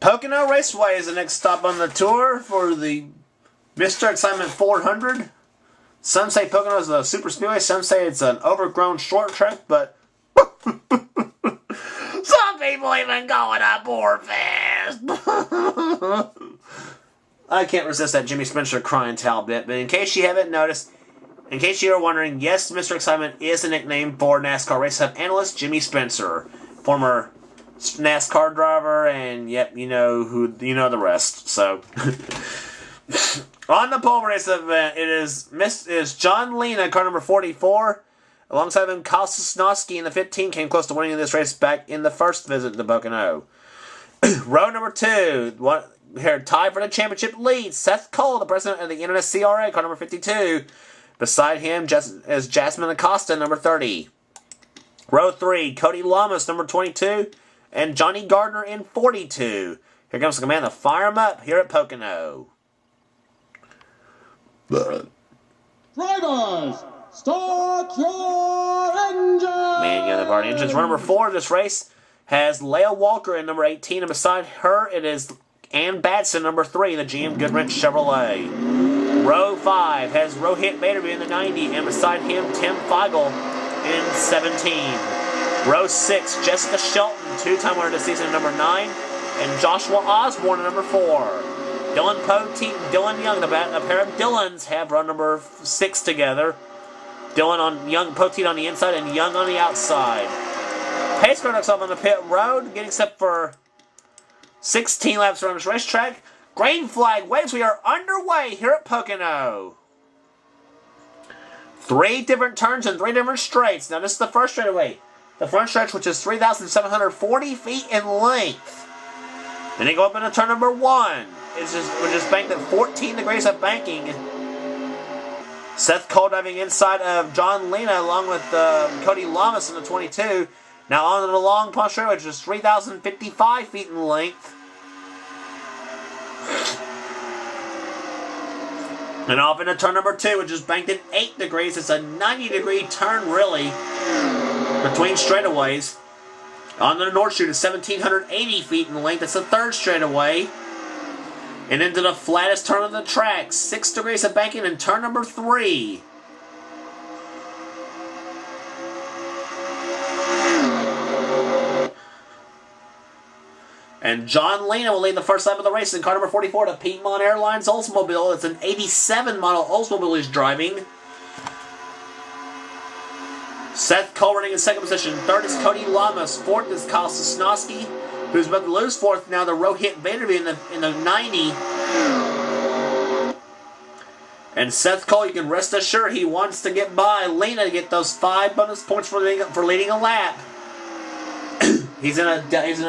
Pocono Raceway is the next stop on the tour for the Mr. Excitement 400. Some say Pocono is a super speedway, some say it's an overgrown short track, but some people even call it a bore fest. I can't resist that Jimmy Spencer crying towel bit, but in case you haven't noticed, in case you were wondering, yes, Mr. Excitement is a nickname for NASCAR Race Hub analyst Jimmy Spencer, former NASCAR driver, and yep, you know the rest. So, on the pole race event, it is John Lena, car number 44. Alongside him, Kyle Sosnowski in the 15 came close to winning this race back in the first visit to Pocono. Row number 2, here tied for the championship lead. Seth Cole, the president of the NSCRA, car number 52. Beside him is Jasmine Acosta, number 30. Row 3, Cody Lamas, number 22. And Johnny Gardner in 42. Here comes the command to fire him up here at Pocono. Drivers, start your engines! Man, the party engines. Row number 4 of this race has Leah Walker in number 18. And beside her, it is Ann Batson, number 3, the GM Goodwrench Chevrolet. Row 5 has Rohit Baderby in the 90. And beside him, Tim Feigl in 17. Row 6, Jessica Shelton, 2-time winner this season, number 9, and Joshua Osborne, number 4. Dylan Poteet and Dylan Young, a pair of Dylans, have run number 6 together. Poteet on the inside and Young on the outside. Pace car ducks off on the pit road, getting set for 16 laps around this racetrack. Green flag waves. We are underway here at Pocono. 3 different turns and 3 different straights. Now this is the first straightaway. The front stretch, which is 3,740 feet in length. Then they go up into turn number 1. Which is banked at 14 degrees of banking. Seth Cole diving inside of John Lena along with Cody Lamas in the 22. Now on to the long punch straightaway, which is 3,055 feet in length. And off into turn number 2, which is banked at 8 degrees. It's a 90-degree turn, really, between straightaways. On the North Chute is 1,780 feet in length. It's the third straightaway. And into the flattest turn of the track. 6 degrees of banking in turn number 3. And John Lena will lead the first lap of the race in car number 44, the Piedmont Airlines Oldsmobile. It's an 87 model Oldsmobile he's driving. Seth Cole running in second position. Third is Cody Lamas. Fourth is Kyle Sosnowski, who's about to lose fourth now to Rohit Baderby in the 90. And Seth Cole, you can rest assured he wants to get by Lena to get those 5 bonus points for leading a lap. He's in a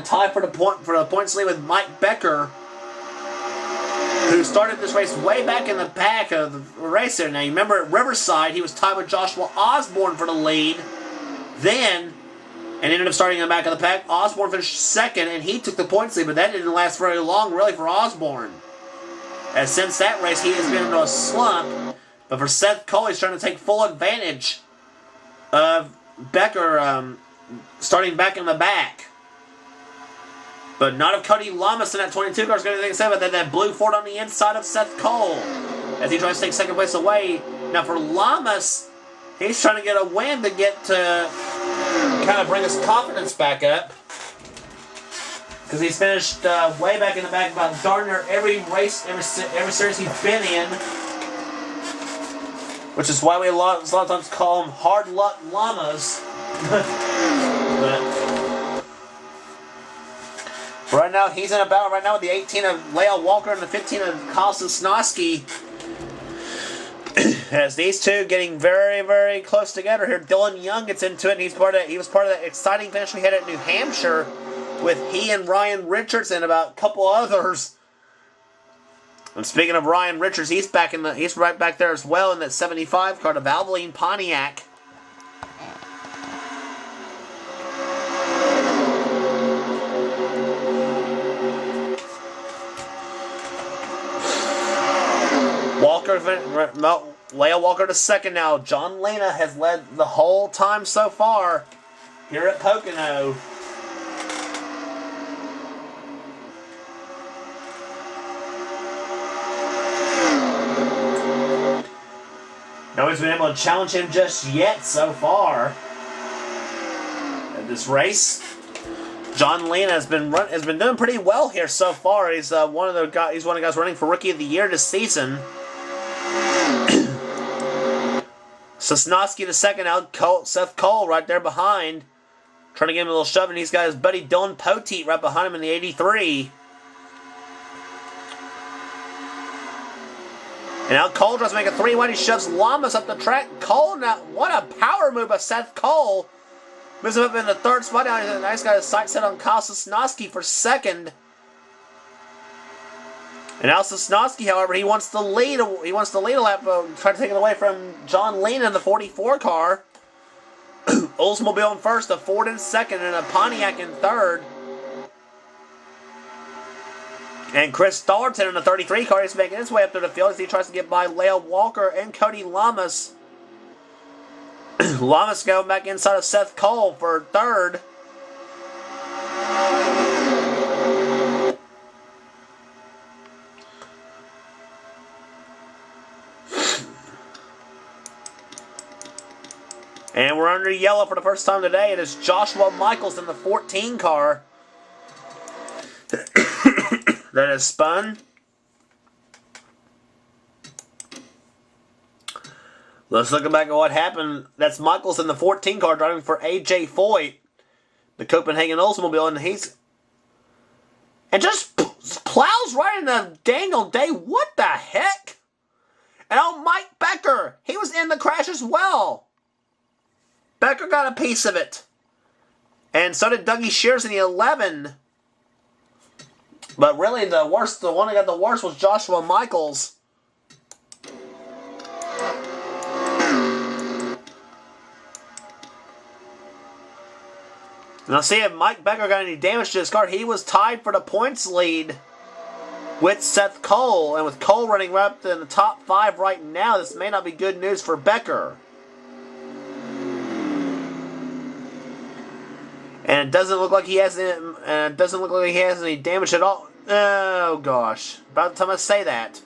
tie for the points lead with Mike Becker, who started this race way back in the back of the race there. Now, you remember at Riverside, he was tied with Joshua Osborne for the lead. Then, and ended up starting in the back of the pack. Osborne finished second, and he took the points lead, but that didn't last very long, really, for Osborne. As since that race, he has been into a slump. But for Seth Cole, he's trying to take full advantage of Becker starting back in the back. But not if Cody Lamas in that 22 car is going to think about that blue Ford on the inside of Seth Cole as he tries to take second place away. Now for Lamas, he's trying to get a win to get to kind of bring his confidence back up. Because he's finished way back in the back about darn near every race, every series he's been in. Which is why we a lot of times call him Hard Luck Lamas. But right now, he's in a battle right now with the 18 of Leah Walker and the 15 of Kyle Sosnowski. As these two getting very, very close together here. Dylan Young gets into it, and he was part of that exciting finish we had at New Hampshire with he and Ryan Richards and about a couple others. And speaking of Ryan Richards, he's right back there as well in that 75 car, the Valvoline Pontiac. Leah Walker to second now. John Lena has led the whole time so far here at Pocono. Nobody's been able to challenge him just yet so far at this race. John Lena has been doing pretty well here so far. He's one of the guys running for Rookie of the Year this season. Sosnowski the second out. Seth Cole right there behind, trying to give him a little shove, and he's got his buddy Dylan Poteet right behind him in the 83. And now Cole tries to make a 3-1. He shoves Lamas up the track. Cole, now, what a power move by Seth Cole. Moves him up in the third spot. Now he's a nice guy, his sight set on Kyle Sosnowski for second. And now Sosnowski, however, he wants to lead a lap, try to take it away from John Lena in the 44 car. Oldsmobile in first, a Ford in second, and a Pontiac in third. And Chris Thornton in the 33 car is making his way up to the field as he tries to get by Leo Walker and Cody Lamas. Lamas going back inside of Seth Cole for third. And we're under yellow for the first time today. It is Joshua Michaels in the 14 car that has spun. Let's look back at what happened. That's Michaels in the 14 car driving for AJ Foyt, the Copenhagen Oldsmobile, and just plows right into Daniel Day. What the heck? And Mike Becker, he was in the crash as well. Becker got a piece of it. And so did Dougie Shears in the 11. But really, the one that got the worst was Joshua Michaels. Now, see if Mike Becker got any damage to his car. He was tied for the points lead with Seth Cole. And with Cole running right up in the top 5 right now, this may not be good news for Becker. And it doesn't look like he has any damage at all. Oh gosh! About the time I say that.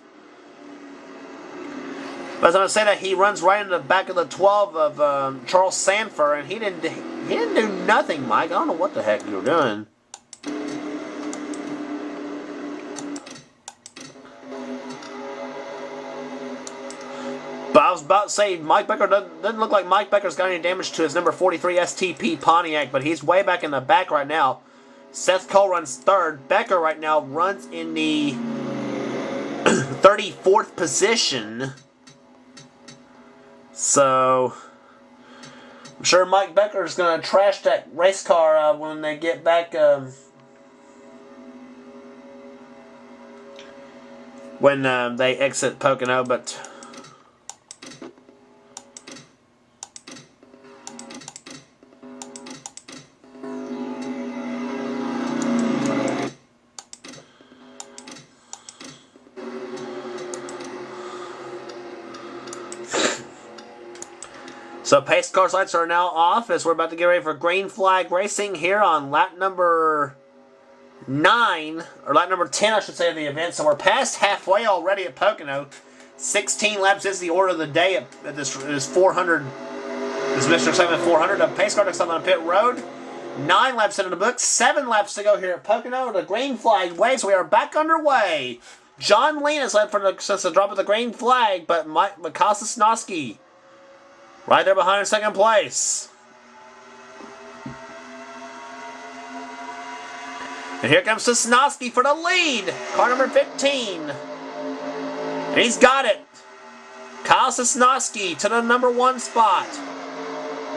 By the time I say that, he runs right into the back of the 12 of Charles Sanford, and he didn't do nothing, Mike. I don't know what the heck you were doing. But I was about to say, Mike Becker doesn't look like Mike Becker's got any damage to his number 43 STP Pontiac, but he's way back in the back right now. Seth Cole runs third. Becker right now runs in the 34th position. So, I'm sure Mike Becker's going to trash that race car when they get back. When they exit Pocono, but... So pace car's lights are now off as we're about to get ready for green flag racing here on lap number 9, or lap number 10 I should say of the event. So we're past halfway already at Pocono. 16 laps is the order of the day at this 400, this Mr. Segment 400 of pace car next time on pit road. 9 laps into the book, 7 laps to go here at Pocono. The green flag waves, we are back underway. John Lena's led since the drop of the green flag, but Kyle Sosnowski right there behind in second place. And here comes Sosnowski for the lead. Car number 15. And he's got it. Kyle Sosnowski to the number 1 spot.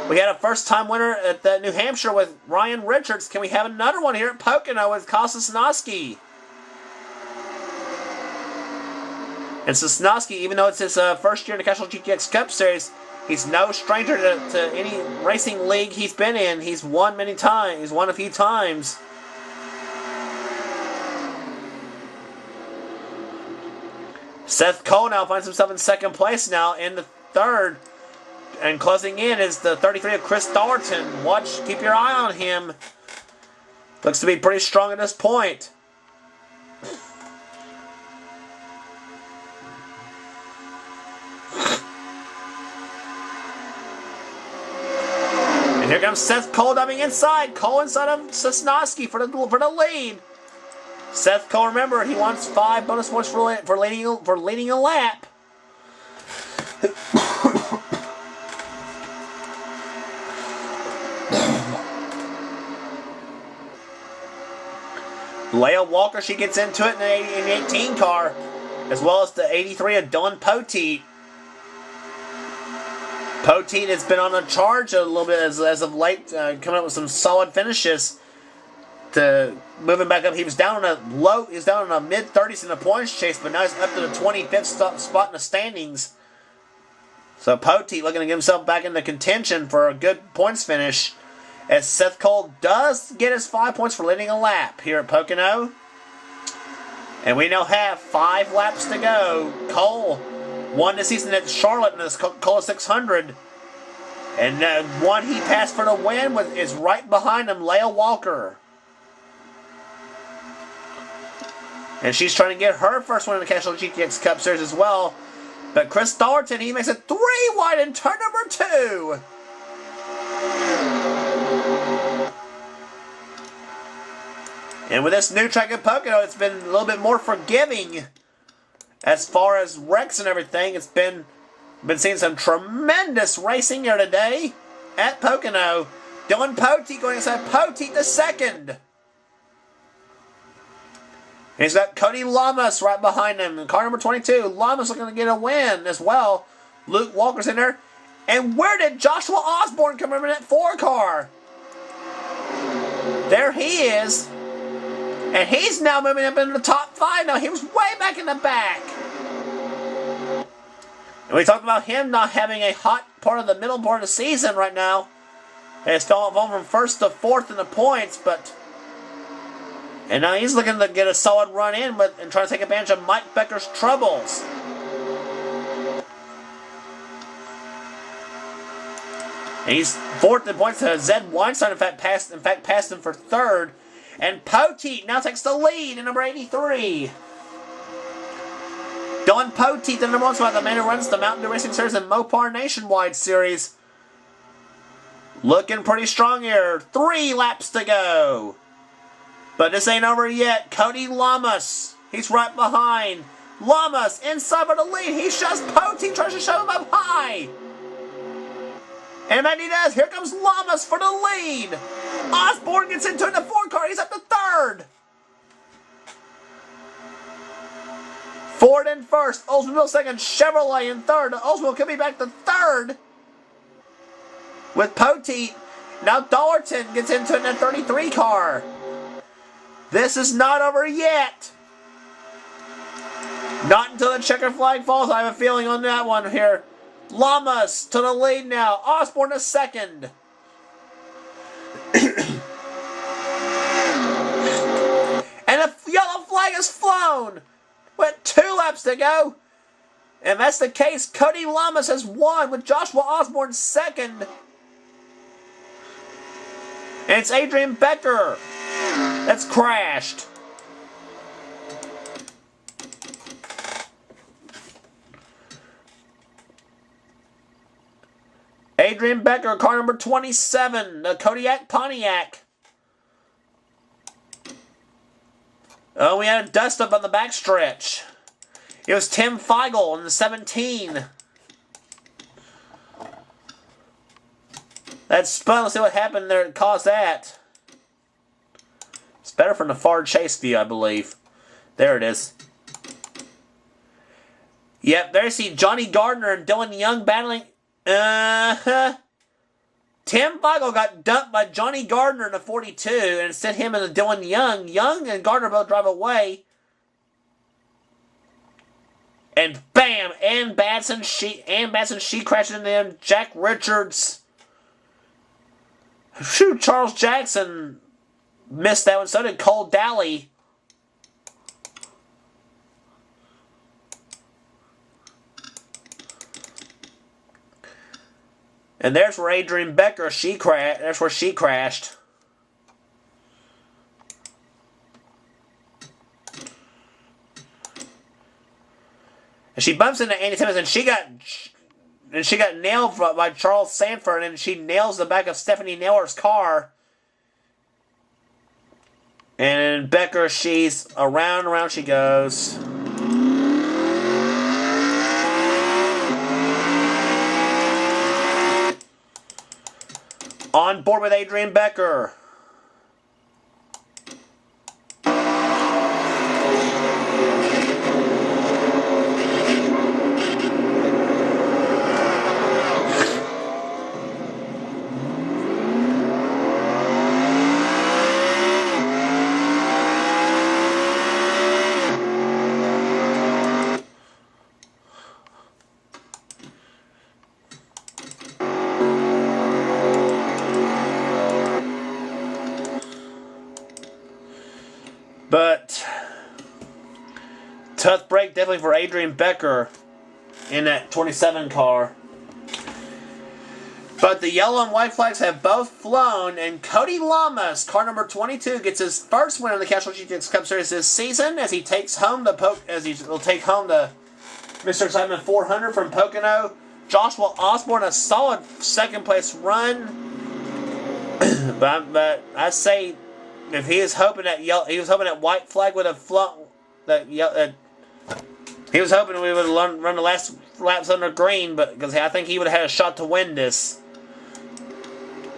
We had a first-time winner at New Hampshire with Ryan Richards. Can we have another one here at Pocono with Kyle Sosnowski? And Sosnowski, even though it's his first year in the Castrol GTX Cup Series, he's no stranger to any racing league he's been in. He's won many times. He's won a few times. Seth Cole now finds himself in second place now. In the third, and closing in is the 33 of Chris Thornton. Keep your eye on him. Looks to be pretty strong at this point. And here comes Seth Cole diving inside. Cole inside of Sosnowski for the lead. Seth Cole, remember, he wants 5 bonus points for leading a lap. Leah Walker, she gets into it in the 18 car, as well as the 83 of Dylan Poteet. Poteet has been on a charge a little bit as of late, coming up with some solid finishes. To moving back up, he was down in a mid-30s in the points chase, but now he's up to the 25th spot in the standings. So Poteet looking to get himself back into contention for a good points finish, as Seth Cole does get his 5 points for leading a lap here at Pocono. And we now have 5 laps to go. Cole won this season at Charlotte in this Cola 600. And one he passed for the win is right behind him, Leah Walker. And she's trying to get her first win in the Castrol GTX Cup Series as well. But Chris Thornton, he makes it 3 wide in turn number 2. And with this new track at Pocono, it's been a little bit more forgiving as far as wrecks and everything. It's been seeing some tremendous racing here today at Pocono. Dylan Poteet going inside Poteet the second. He's got Cody Lamas right behind him. Car number 22. Lamas looking to get a win as well. Luke Walker's in there. And where did Joshua Osborne come in that 4 car? There he is. And he's now moving up into the top 5 now. He was way back in the back. And we talked about him not having a hot part of the middle part of the season right now. He's fallen from 1st to 4th in the points, but... And now he's looking to get a solid run in and try to take advantage of Mike Becker's troubles. And he's 4th in points to Zed Weinstein. In fact, passed him for 3rd. And Poteet now takes the lead in number 83. Dylan Poteet, the number 1 spot, the man who runs the Mountain Dew Racing Series and Mopar Nationwide Series. Looking pretty strong here. 3 laps to go. But this ain't over yet. Cody Lamas, he's right behind. Lamas inside for the lead. He shoves Poteet, tries to shove him up high. And then he does. Here comes Lamas for the lead. Osborne gets into it in the 4 car. He's up to 3rd. Ford in 1st. Oldsmobile 2nd. Chevrolet in 3rd. Oldsmobile could be back to 3rd. With Poteet. Now Dollarton gets into it in the 33 car. This is not over yet. Not until the checker flag falls. I have a feeling on that one here. Lamas to the lead now. Osborne to 2nd. And the yellow flag is flown with 2 laps to go. And that's the case. Cody Lamas has won with Joshua Osborne 2nd. And it's Adrian Becker that's crashed. Adrian Becker, car number 27, the Kodiak Pontiac. Oh, we had a dust-up on the backstretch. It was Tim Feigl in the 17. That spun. Let's see what happened there that caused that. It's better from the far chase view, I believe. There it is. Yep, there you see Johnny Gardner and Dylan Young battling. Tim Feigl got dumped by Johnny Gardner in the 42 and sent him into Dylan Young. Young and Gardner both drive away. And bam! Ann Batson, she crashed into him. Jack Richards. Shoot, Charles Jackson missed that one. So did Cole Daly. And there's where Adrian Becker, that's where she crashed. And she bumps into Andy Timmons, and she got and she got nailed by Charles Sanford, and she nails the back of Stephanie Naylor's car. And Becker, she's around she goes. On board with Adrian Becker. But tough break definitely for Adrian Becker in that 27 car. But the yellow and white flags have both flown, and Cody Lamas, car number 22, gets his first win in the Castrol GTX Cup Series this season as he takes home the Mr. Excitement 400 from Pocono. Joshua Osborne, a solid second place run, but I say, if he is hoping that white flag would have flown, he was hoping we would have run the last laps under green, but because I think he would have had a shot to win this.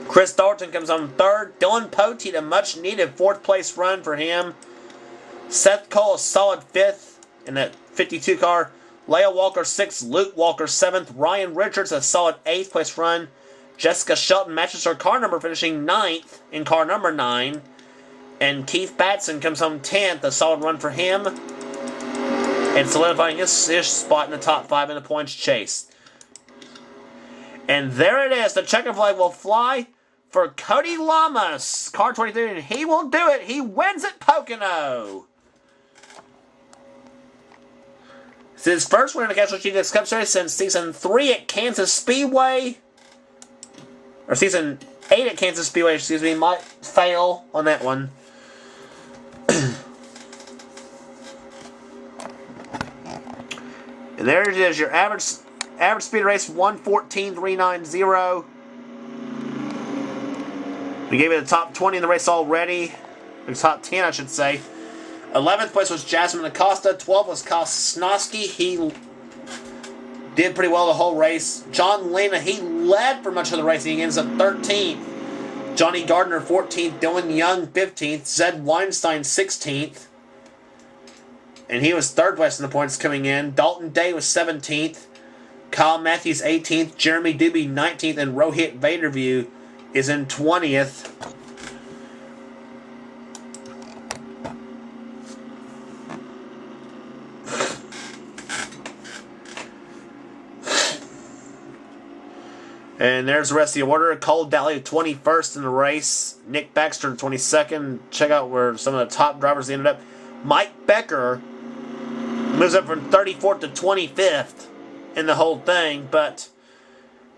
Chris Dalton comes on third. Dylan Poteet, a much-needed fourth-place run for him. Seth Cole, a solid fifth in that 52 car. Leah Walker, sixth. Luke Walker, seventh. Ryan Richards, a solid eighth-place run. Jessica Shelton matches her car number, finishing ninth in car number 9. And Keith Batson comes home 10th, a solid run for him, and solidifying his spot in the top 5 in the points chase. And there it is. The checkered flag will fly for Cody Lamas, car 23, and he will do it. He wins at Pocono. It's his first win in the Castrol GTX Cup Series since Season 3 at Kansas Speedway. Or Season 8 at Kansas Speedway, excuse me. Might fail on that one. And there it is, your average speed race, 1:14.390. We gave it the top 20 in the race already. The top 10, I should say. 11th place was Jasmine Acosta. 12th was Kosnowski. He did pretty well the whole race. John Lena, he led for much of the race. He ends up 13th. Johnny Gardner, 14th. Dylan Young, 15th. Zed Weinstein, 16th. And he was third place in the points coming in. Dalton Day was 17th. Kyle Matthews, 18th. Jeremy Doobie, 19th. And Rohit Vaderview is in 20th. And there's the rest of the order. Cole Daly, 21st in the race. Nick Baxter, 22nd. Check out where some of the top drivers ended up. Mike Becker moves up from 34th to 25th in the whole thing. But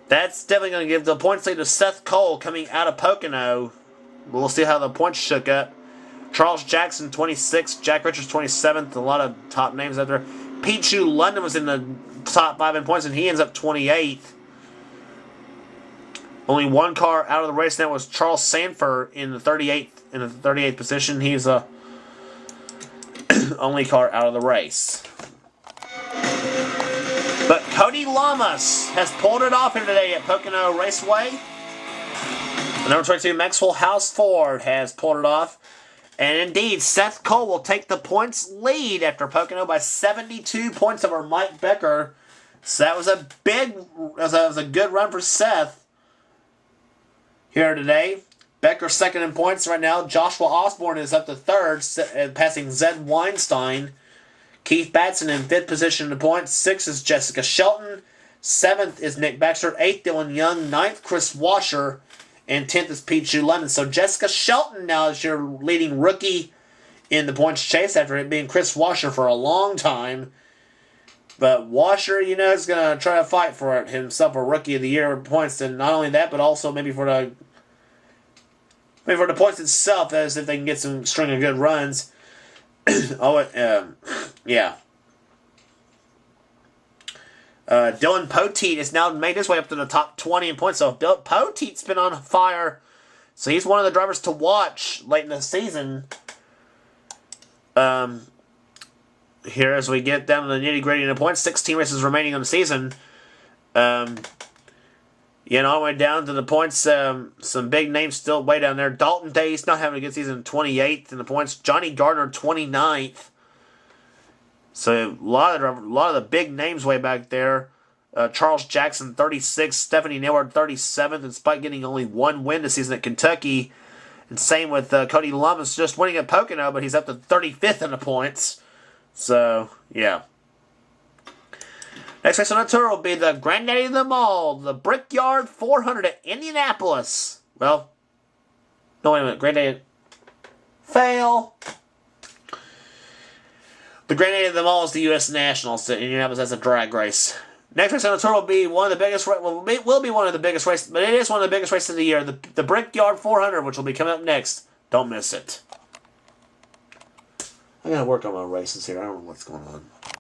that's definitely going to give the points lead to Seth Cole coming out of Pocono. We'll see how the points shook up. Charles Jackson, 26th. Jack Richards, 27th. A lot of top names out there. Pichu London was in the top 5 in points, and he ends up 28th. Only one car out of the race, and that was Charles Sanford in the 38th position. He's the only car out of the race. But Cody Lamas has pulled it off here today at Pocono Raceway. The number 22 Maxwell House Ford has pulled it off. And indeed, Seth Cole will take the points lead after Pocono by 72 points over Mike Becker. So that was a good run for Seth here today. Becker second in points right now. Joshua Osborne is up to third, passing Zed Weinstein. Keith Batson in 5th position in the points. 6th is Jessica Shelton. 7th is Nick Baxter. 8th, Dylan Young. 9th, Chris Washer. And 10th is Pichu London. So Jessica Shelton now is your leading rookie in the points chase after it being Chris Washer for a long time. But Washer, is going to try to fight for it himself, a Rookie of the Year points. And not only that, but also maybe for the points itself, as if they can get some string of good runs. Yeah. Dylan Poteet has now made his way up to the top 20 in points. So Poteet's been on fire. So he's one of the drivers to watch late in the season. Here as we get down to the nitty-gritty in the points, 16 races remaining on the season. All the way down to the points, some big names still way down there. Dalton Day's not having a good season, 28th in the points. Johnny Gardner, 29th. So a lot of the big names way back there. Charles Jackson, 36th. Stephanie Naylor, 37th, despite getting only one win this season at Kentucky. And same with Cody Lumbus, just winning at Pocono, but he's up to 35th in the points. So, yeah. Next race on the tour will be the granddaddy of them all, the Brickyard 400 at Indianapolis. Well, no, wait a minute. Granddaddy. Fail. The granddaddy of them all is the U.S. Nationals at Indianapolis. That's a drag race. Next race on the tour will be one of the biggest. Will be one of the biggest races, but it is one of the biggest races of the year. The Brickyard 400, which will be coming up next. Don't miss it. I gotta work on my races here. I don't know what's going on.